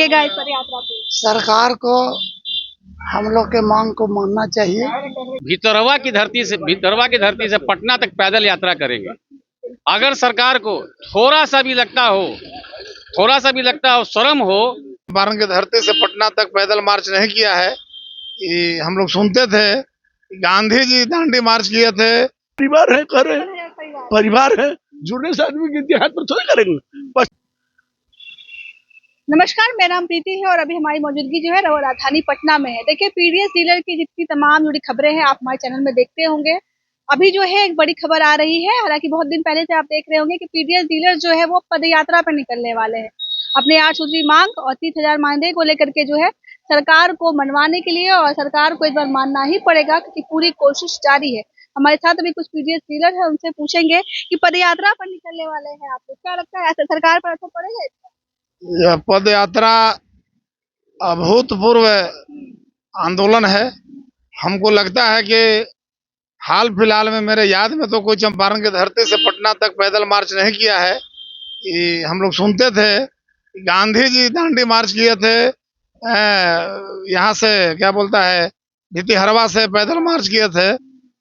रहेगा इस पद यात्रा पे? सरकार को हम लोग के मांग को मानना चाहिए। भीतरवा की धरती से पटना तक पैदल यात्रा करेंगे। अगर सरकार को थोड़ा सा भी लगता हो शर्म हो, चंपारण की धरती से पटना तक पैदल मार्च नहीं किया है। ये हम लोग सुनते थे, गांधी जी दांडी मार्च किए थे। परिवार है, करे परिवार है, जुड़ने से आदमी के इतिहास पर थोड़ी करेंगे। बस नमस्कार, मेरा नाम प्रीति है और अभी हमारी मौजूदगी जो है वो राजधानी पटना में है। देखिए, पीडीएस डीलर की जितनी तमाम जुड़ी खबरें हैं आप हमारे चैनल में देखते होंगे। अभी जो है एक बड़ी खबर आ रही है, हालांकि बहुत दिन पहले से आप देख रहे होंगे कि पीडीएस डीलर जो है वो पदयात्रा पर निकलने वाले हैं। अपने 8 सूत्री मांग और 30,000 मानदेय को लेकर के जो है सरकार को मनवाने के लिए, और सरकार को इस बार मानना ही पड़ेगा क्योंकि पूरी कोशिश जारी है। हमारे साथ अभी कुछ पीडीएस डीलर है, उनसे पूछेंगे कि पदयात्रा पर निकलने वाले हैं, आपको क्या लगता है, ऐसा सरकार पर असर पड़ेगा इसका? यह पद यात्रा अभूतपूर्व आंदोलन है। हमको लगता है कि हाल फिलहाल में मेरे याद में तो कोई चंपारण की धरती से पटना तक पैदल मार्च नहीं किया है। ये हम लोग सुनते थे, गांधी जी दांडी मार्च किए थे। यहाँ से क्या बोलता है, भितिहरवा से पैदल मार्च किए थे।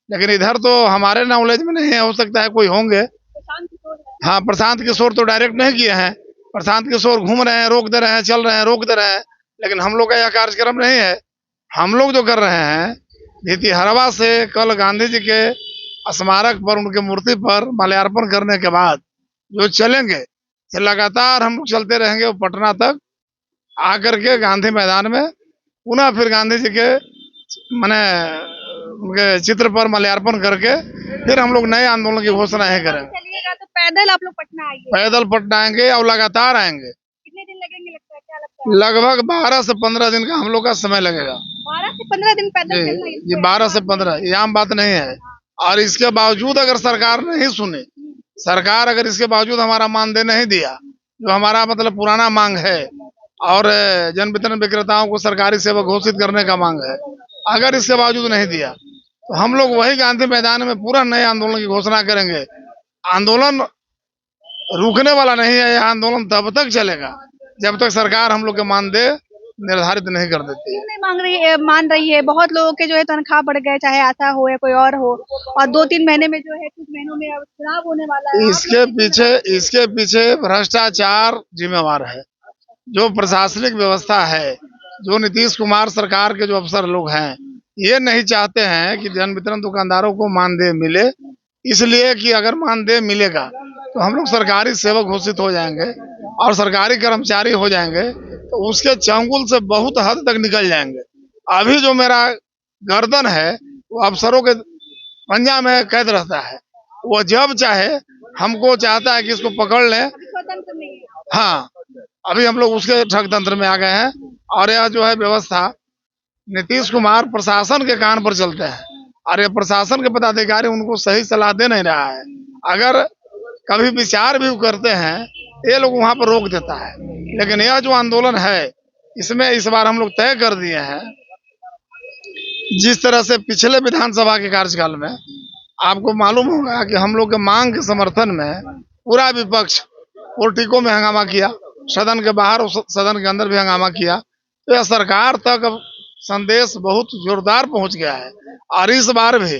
लेकिन इधर तो हमारे नॉलेज में नहीं है, हो सकता है कोई होंगे। हाँ, प्रशांत किशोर तो डायरेक्ट नहीं किए हैं। प्रशांत किशोर घूम रहे हैं, रोक दे रहे हैं, चल रहे हैं, रोक दे रहे हैं। लेकिन हम लोग का यह कार्यक्रम नहीं है। हम लोग जो कर रहे हैं, भितिहरवा से कल गांधी जी के स्मारक पर, उनके मूर्ति पर माल्यार्पण करने के बाद जो चलेंगे, ये लगातार हम लोग चलते रहेंगे वो पटना तक आकर के गांधी मैदान में पुनः फिर गांधी जी के माने उनके चित्र पर माल्यार्पण करके फिर हम लोग नए आंदोलन की घोषणा है करेंगे। चलिएगा तो पैदल आप लोग पटना आइए? पैदल पटना आएंगे और लगातार आएंगे। कितने दिन लगेंगे, लगता है, क्या लगता है? लगभग 12 से 15 दिन का हम लोग का समय लगेगा। 12 से 15 दिन पैदल चलना? ये 12 से 15 ये आम बात नहीं है। और इसके बावजूद अगर सरकार नहीं सुनी, सरकार अगर इसके बावजूद हमारा मानदेय नहीं दिया, जो हमारा मतलब पुराना मांग है, और जन वितरण विक्रेताओं को सरकारी सेवा घोषित करने का मांग है, अगर इसके बावजूद नहीं दिया तो हम लोग वही गांधी मैदान में पूरा नए आंदोलन की घोषणा करेंगे। आंदोलन रुकने वाला नहीं है। यह आंदोलन तब तक चलेगा जब तक सरकार हम लोग के मानदेय निर्धारित नहीं कर देती है। नहीं मान रही है। बहुत लोगों के जो है तनख्वाह बढ़ गए, चाहे आशा हो या कोई और हो, और 2-3 महीने में जो है, कुछ महीनों में अब चुनाव होने वाला है। इसके पीछे भ्रष्टाचार जिम्मेवार है। जो प्रशासनिक व्यवस्था है, जो नीतीश कुमार सरकार के जो अफसर लोग हैं, ये नहीं चाहते हैं कि जन वितरण दुकानदारों को मानदेय मिले। इसलिए कि अगर मानदेय मिलेगा तो हम लोग सरकारी सेवक घोषित हो जाएंगे और सरकारी कर्मचारी हो जाएंगे, तो उसके चंगुल से बहुत हद तक निकल जाएंगे। अभी जो मेरा गर्दन है वो अफसरों के पंजा में कैद रहता है। वो जब चाहे हमको चाहता है कि इसको पकड़ ले। हाँ, अभी हम लोग उसके ठग तंत्र में आ गए हैं। और यह जो है व्यवस्था, नीतीश कुमार प्रशासन के कान पर चलते हैं और ये प्रशासन के पदाधिकारी उनको सही सलाह दे नहीं रहा है। अगर कभी विचार भी करते हैं, ये लोग वहां पर रोक देता है। लेकिन यह जो आंदोलन है, इसमें इस बार हम लोग तय कर दिए हैं, जिस तरह से पिछले विधानसभा के कार्यकाल में आपको मालूम होगा कि हम लोग के मांग के समर्थन में पूरा विपक्ष पोर्टिको में हंगामा किया, सदन के बाहर और सदन के अंदर भी हंगामा किया। तो यह सरकार तक अब संदेश बहुत जोरदार पहुंच गया है। और इस बार भी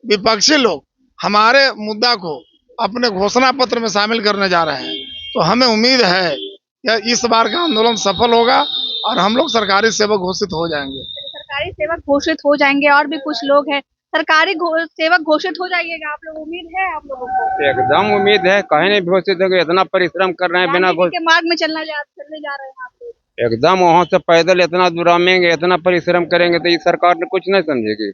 विपक्षी लोग हमारे मुद्दा को अपने घोषणा पत्र में शामिल करने जा रहे हैं। तो हमें उम्मीद है कि इस बार का आंदोलन सफल होगा और हम लोग सरकारी सेवक घोषित हो जाएंगे। सरकारी सेवक घोषित हो जाएंगे और भी कुछ लोग हैं, सरकारी सेवक घोषित हो जाइएगा। आप लोग, उम्मीद है आप लोगों को? एकदम उम्मीद है, कहीं नहीं घोषित होगा। इतना परिश्रम कर रहे हैं बिना के मार्ग में चलने जा रहे हैं आप लोग। एकदम वहाँ से पैदल इतना दुरामेंगे, इतना परिश्रम करेंगे तो ये सरकार ने कुछ नहीं समझेगी,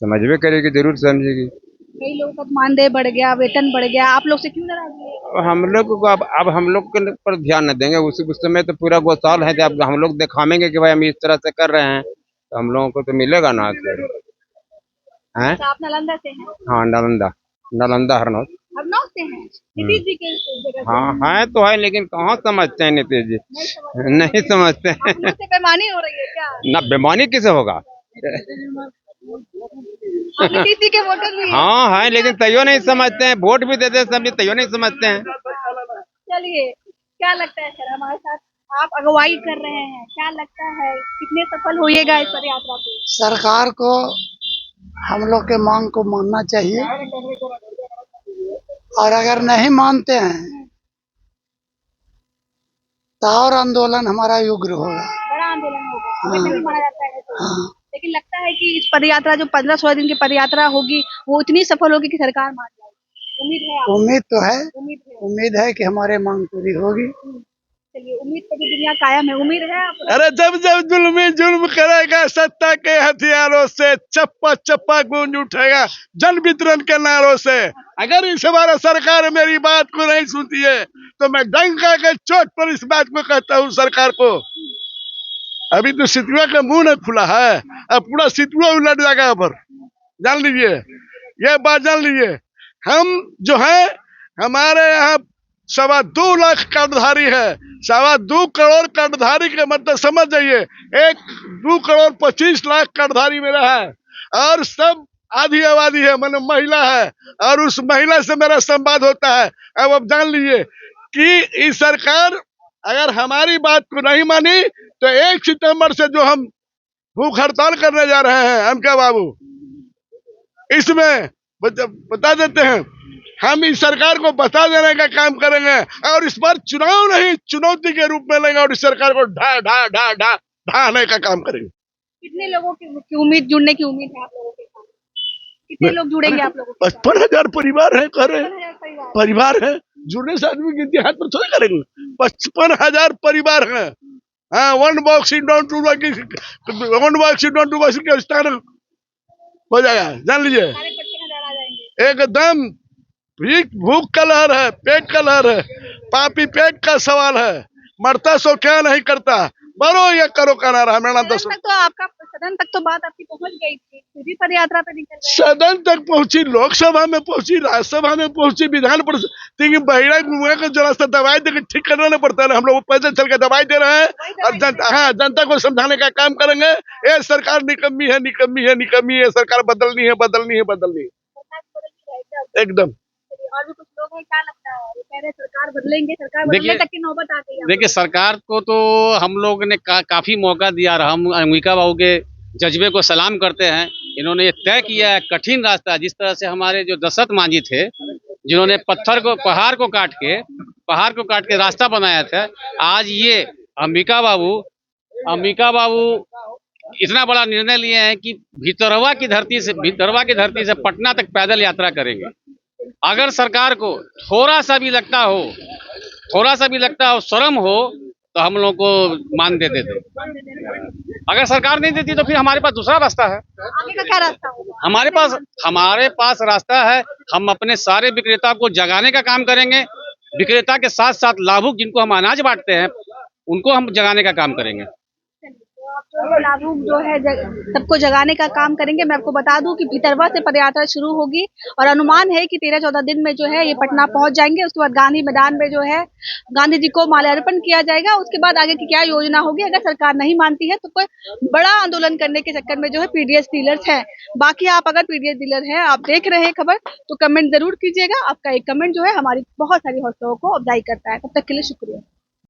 समझ में करेगी, जरूर समझेगी। कई लोगों का मानदेय बढ़ गया, वेतन बढ़ गया, आप लोग से क्यों नाराज है? हम लोग को अब हम लोग के पर ध्यान न देंगे। उस समय तो पूरा गोसाल है, जब हम लोग दिखावेंगे कि भाई हम इस तरह से कर रहे हैं तो हम लोगों को तो मिलेगा ना। आप नालंदा से हैं? हाँ, नालंदा हरनौत से हैं। नीतीश जी के जगह? हाँ है तो है, लेकिन कहाँ समझते हैं नीतीश जी, नहीं समझते हैं। बेईमानी हो रही है क्या? ना, बेईमानी किसे होगा। नीतीश जी के वोटर भी? हाँ है, लेकिन तैयो नहीं समझते हैं। वोट भी देते हैं सब, तैयो नहीं समझते हैं। चलिए, क्या लगता है सर, हमारे साथ आप अगुवाई कर रहे हैं, क्या लगता है कितने सफल होइएगा इस पद यात्रा पे? सरकार को हम लोग के मांग को मानना चाहिए, और अगर नहीं मानते हैं तो और आंदोलन हमारा उग्र होगा। बड़ा आंदोलन होगा, अभी नहीं माना जाता है तो। हाँ, लेकिन लगता है कि इस पद यात्रा जो 15-16 दिन की पद यात्रा होगी वो इतनी सफल होगी कि सरकार मान जाएगी। उम्मीद है आपको? उम्मीद तो है, उम्मीद है। उम्मीद है कि हमारे मांग पूरी होगी। चलिए, उम्मीद पे भी दुनिया कायम है, उम्मीद है आपको? अरे जब जब जुल्मी जुल्म करेगा सत्ता के हथियारों से, चप्पा चप्पा गूंज उठेगा जन वितरण के नारों से। अगर इस बार सरकार मेरी बात को नहीं सुनती है तो मैं डंका के चोट पर इस बात को कहता हूँ सरकार को, अभी तो सितुआ का मुंह नहीं खुला है, अब पूरा सितुआ उलट जाएगा। यहाँ पर जान लीजिए, ये बात जान लीजिए, हम जो है हमारे यहाँ 2.25 लाख कार्डधारी है, 2.25 करोड़ कार्डधारी के मतलब समझ जाइए, 2.25 लाख कार्डधारी मेरा है, और सब आधी आबादी है, मतलब महिला है, और उस महिला से मेरा संवाद होता है। अब जान लीजिए कि इस सरकार अगर हमारी बात को नहीं मानी तो 1 सितंबर से जो हम भूख हड़ताल करने जा रहे हैं हमका बाबू, इसमें बता देते हैं हम इस सरकार को बता देने का काम करेंगे, और इस बार चुनाव नहीं चुनौती के रूप में लेंगे और इस सरकार को ढाने का काम करेंगे। कितने लोगों की उम्मीद, जुड़ने की उम्मीद है आप लोगों के साथ? कितने लोग जुड़ेंगे आप लोगों के साथ? 55,000 परिवार है, कह रहे 55,000 परिवार। परिवार है, जुड़ने से आदमी गिनती हाथ पर थोड़े करेंगे। 55,000 परिवार है। हाँ, वन बॉक्स डाउन टू हो जाएगा, जान लीजिए। सारे 55,000 आ जाएंगे। एकदम भूख का लहर है, पेट का लहर है, पापी पेट का सवाल है, मरता सो क्या नहीं करता, मरो या करो का नारा मेरा दस। सदन तक तो बात आपकी पहुंच गई थी, फिर भी पद यात्रा पे निकल गए। सदन तक पहुंची, लोकसभा में पहुंची, राज्यसभा में पहुंची, विधान परिषद, बहिरा मुआ को जरा सा दवाई देकर ठीक करना पड़ता है। हम लोग पैदल चल के दवाई दे रहे हैं और जनता को समझाने का काम करेंगे। ये सरकार निकम्मी है, निकम्मी है, निकम्मी है, सरकार बदलनी है, बदलनी है, बदलनी है एकदम। और भी कुछ लोग हैं, क्या लगता है ये कह रहे सरकार बदलेंगे, सरकार बदलने तक की नौबत आ गई है? देखिए, सरकार को तो हम लोग ने काफी मौका दिया, और हम अंबिका बाबू के जज्बे को सलाम करते हैं। इन्होंने ये तय किया है कठिन रास्ता, जिस तरह से हमारे जो दशरथ मांझी थे जिन्होंने पहाड़ को काट के रास्ता बनाया था, आज ये अंबिका बाबू इतना बड़ा निर्णय लिए हैं कि भितरवा की धरती से पटना तक पैदल यात्रा करेंगे। अगर सरकार को थोड़ा सा भी लगता हो शर्म हो तो हम लोग को मान देते थे। अगर सरकार नहीं देती तो फिर हमारे पास दूसरा रास्ता है। आगे का क्या रास्ता होगा? हमारे पास रास्ता है, हम अपने सारे विक्रेता को जगाने का काम करेंगे। विक्रेता के साथ साथ लाभुक जिनको हम अनाज बांटते हैं उनको हम जगाने का काम करेंगे। लाभुक जो है सबको जगाने का काम करेंगे। मैं आपको बता दूं कि भितरवा से पदयात्रा शुरू होगी और अनुमान है कि 13-14 दिन में जो है ये पटना पहुंच जाएंगे। उसके बाद गांधी मैदान में जो है गांधी जी को माल्यार्पण किया जाएगा। उसके बाद आगे की क्या योजना होगी, अगर सरकार नहीं मानती है तो कोई बड़ा आंदोलन करने के चक्कर में जो है पीडीएस डीलर्स है। बाकी आप अगर पीडीएस डीलर है, आप देख रहे हैं खबर, तो कमेंट जरूर कीजिएगा। आपका एक कमेंट जो है हमारी बहुत सारी हौसलों को अफजाई करता है। तब तक के लिए शुक्रिया।